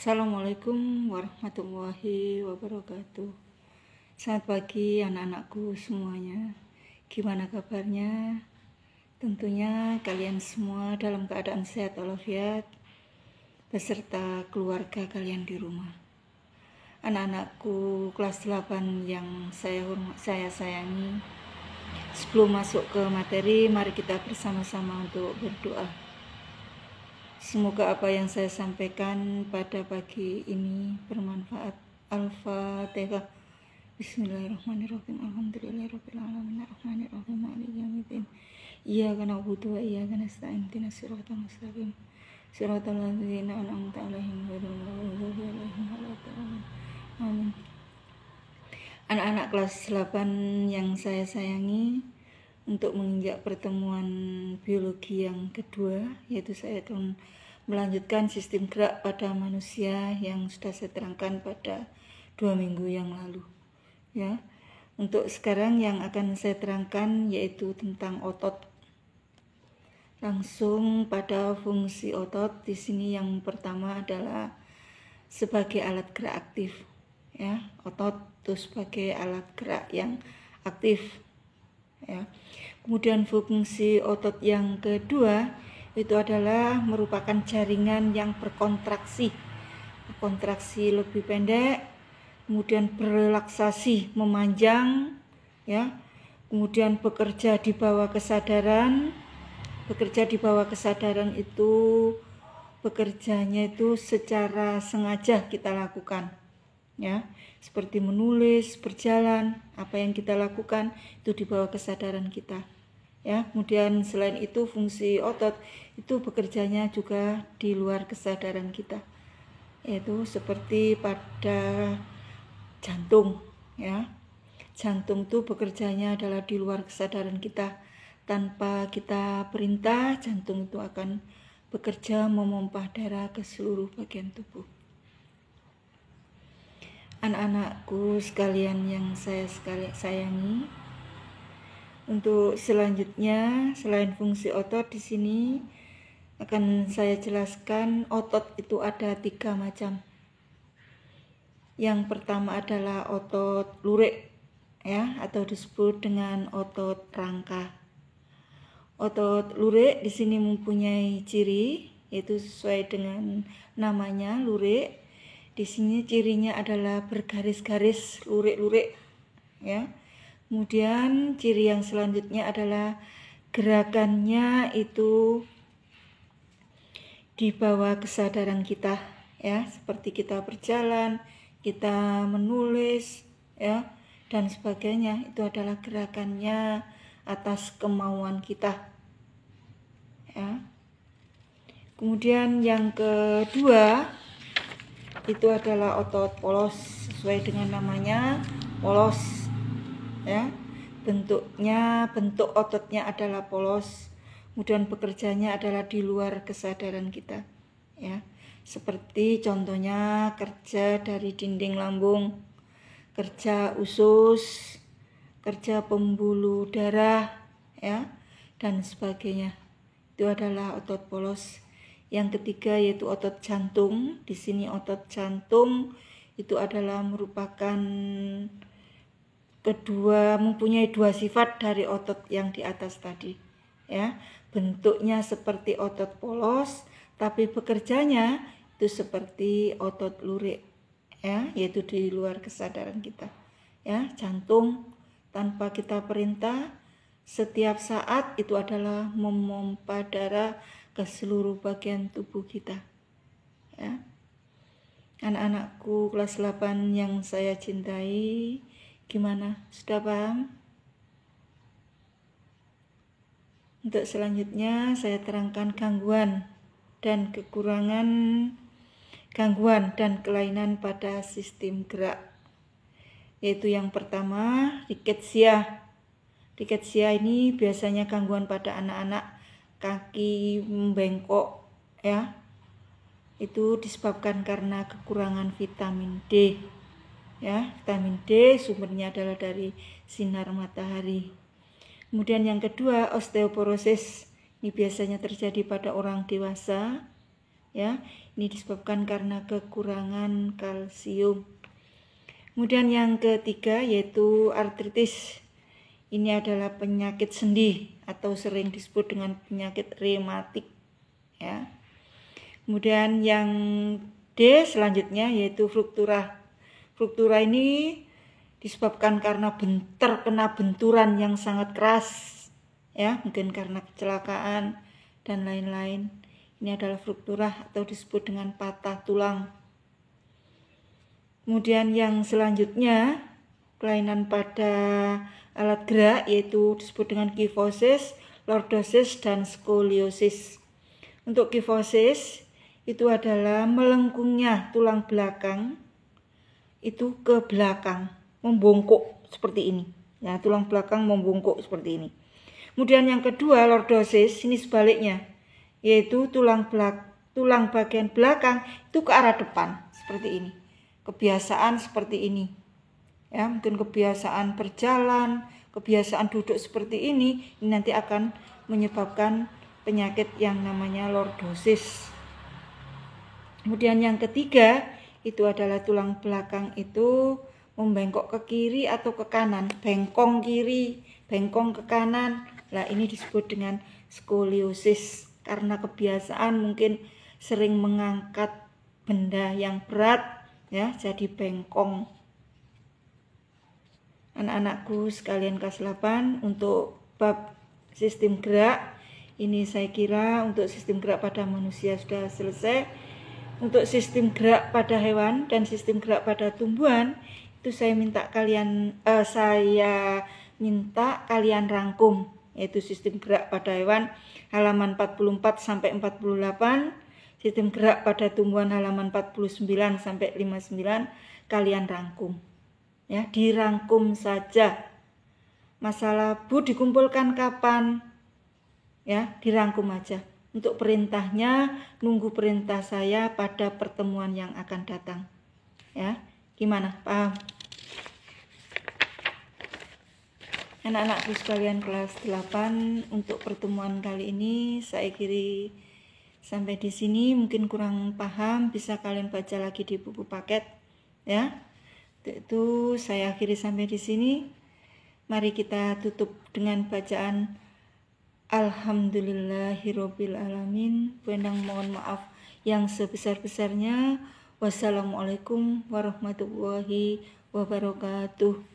Assalamualaikum warahmatullahi wabarakatuh. Selamat pagi anak-anakku semuanya. Gimana kabarnya? Tentunya kalian semua dalam keadaan sehat walafiat beserta keluarga kalian di rumah. Anak-anakku kelas 8 yang saya sayangi, sebelum masuk ke materi, mari kita bersama-sama untuk berdoa. Semoga apa yang saya sampaikan pada pagi ini bermanfaat. Al-Fatihah. Bismillahirrahmanirrahim. Alhamdulillahirabbil alamin. Arrahmanirrahim. Maliki yaumiddin. Iyyaka na'budu wa iyyaka nasta'in. Ihdinas siratal mustaqim. Siratal ladzina an'amta 'alaihim ghairil maghdubi 'alaihim waladdallin. Amin. Anak-anak kelas 8 yang saya sayangi, untuk menginjak pertemuan biologi yang kedua, yaitu saya akan melanjutkan sistem gerak pada manusia yang sudah saya terangkan pada 2 minggu yang lalu. Ya, untuk sekarang yang akan saya terangkan yaitu tentang otot. Langsung pada fungsi otot. Di sini yang pertama adalah sebagai alat gerak aktif. Ya, otot itu sebagai alat gerak yang aktif. Ya. Kemudian fungsi otot yang kedua itu adalah merupakan jaringan yang berkontraksi lebih pendek, kemudian berrelaksasi memanjang, ya, kemudian bekerja di bawah kesadaran itu bekerjanya itu secara sengaja kita lakukan, ya, seperti menulis, berjalan, apa yang kita lakukan itu di bawah kesadaran kita, ya. Kemudian selain itu fungsi otot itu bekerjanya juga di luar kesadaran kita, yaitu seperti pada jantung, ya. Jantung itu bekerjanya adalah di luar kesadaran kita. Tanpa kita perintah, jantung itu akan bekerja memompa darah ke seluruh bagian tubuh. Anak-anakku sekalian yang saya sayangi, untuk selanjutnya selain fungsi otot di sini akan saya jelaskan otot itu ada 3 macam. Yang pertama adalah otot lurik, ya, atau disebut dengan otot rangka. Otot lurik di sini mempunyai ciri, yaitu sesuai dengan namanya lurik. Di sini cirinya adalah bergaris-garis lurik-lurik, ya. Kemudian ciri yang selanjutnya adalah gerakannya itu di bawah kesadaran kita, ya, seperti kita berjalan, kita menulis, ya, dan sebagainya. Itu adalah gerakannya atas kemauan kita, ya. Kemudian yang kedua itu adalah otot polos, sesuai dengan namanya polos, ya. Bentuk ototnya adalah polos. Kemudian bekerjanya adalah di luar kesadaran kita, ya. Seperti contohnya kerja dari dinding lambung, kerja usus, kerja pembuluh darah, ya, dan sebagainya. Itu adalah otot polos. Yang ketiga yaitu otot jantung. Di sini otot jantung itu adalah merupakan mempunyai 2 sifat dari otot yang di atas tadi, ya. Bentuknya seperti otot polos, tapi bekerjanya itu seperti otot lurik, ya, yaitu di luar kesadaran kita, ya. Jantung tanpa kita perintah setiap saat itu adalah memompa darah ke seluruh bagian tubuh kita, ya. Anak-anakku kelas 8 yang saya cintai, gimana? Sudah paham? Untuk selanjutnya saya terangkan gangguan dan kelainan pada sistem gerak. Yaitu yang pertama, riketsia. Riketsia ini biasanya gangguan pada anak-anak kaki membengkok, ya. Itu disebabkan karena kekurangan vitamin D, ya. Vitamin D sumbernya adalah dari sinar matahari. Kemudian yang kedua, osteoporosis. Ini biasanya terjadi pada orang dewasa, ya. Ini disebabkan karena kekurangan kalsium. Kemudian yang ketiga yaitu artritis. Ini adalah penyakit sendi atau sering disebut dengan penyakit rematik, ya. Kemudian yang D selanjutnya yaitu fruktura. Fruktura ini disebabkan karena terkena benturan yang sangat keras, ya, mungkin karena kecelakaan dan lain-lain. Ini adalah fruktura atau disebut dengan patah tulang. Kemudian yang selanjutnya kelainan pada alat gerak yaitu disebut dengan kifosis, lordosis, dan skoliosis. Untuk kifosis itu adalah melengkungnya tulang belakang itu ke belakang, membungkuk seperti ini. Ya, tulang belakang membungkuk seperti ini. Kemudian yang kedua, lordosis, ini sebaliknya, yaitu tulang bagian belakang itu ke arah depan seperti ini. Kebiasaan seperti ini. Ya, mungkin kebiasaan berjalan, kebiasaan duduk seperti ini nanti akan menyebabkan penyakit yang namanya lordosis. Kemudian yang ketiga itu adalah tulang belakang itu membengkok ke kiri atau ke kanan, bengkong kiri, bengkong ke kanan. Nah, ini disebut dengan skoliosis karena kebiasaan mungkin sering mengangkat benda yang berat, ya, jadi bengkong. Anak-anakku sekalian kelas 8, untuk bab sistem gerak ini saya kira untuk sistem gerak pada manusia sudah selesai. Untuk sistem gerak pada hewan dan sistem gerak pada tumbuhan itu saya minta kalian rangkum, yaitu sistem gerak pada hewan halaman 44 sampai 48, sistem gerak pada tumbuhan halaman 49 sampai 59 kalian rangkum. Ya, dirangkum saja. Masalah Bu dikumpulkan kapan? Ya, dirangkum aja. Untuk perintahnya nunggu perintah saya pada pertemuan yang akan datang. Ya, gimana? Paham? Anak-anakku sekalian kelas 8, untuk pertemuan kali ini saya akhiri sampai di sini. Mungkin kurang paham, bisa kalian baca lagi di buku paket, ya. Itu saya akhiri sampai di sini. Mari kita tutup dengan bacaan Alhamdulillahirabbil alamin. Benang mohon maaf yang sebesar-besarnya. Wassalamualaikum warahmatullahi wabarakatuh.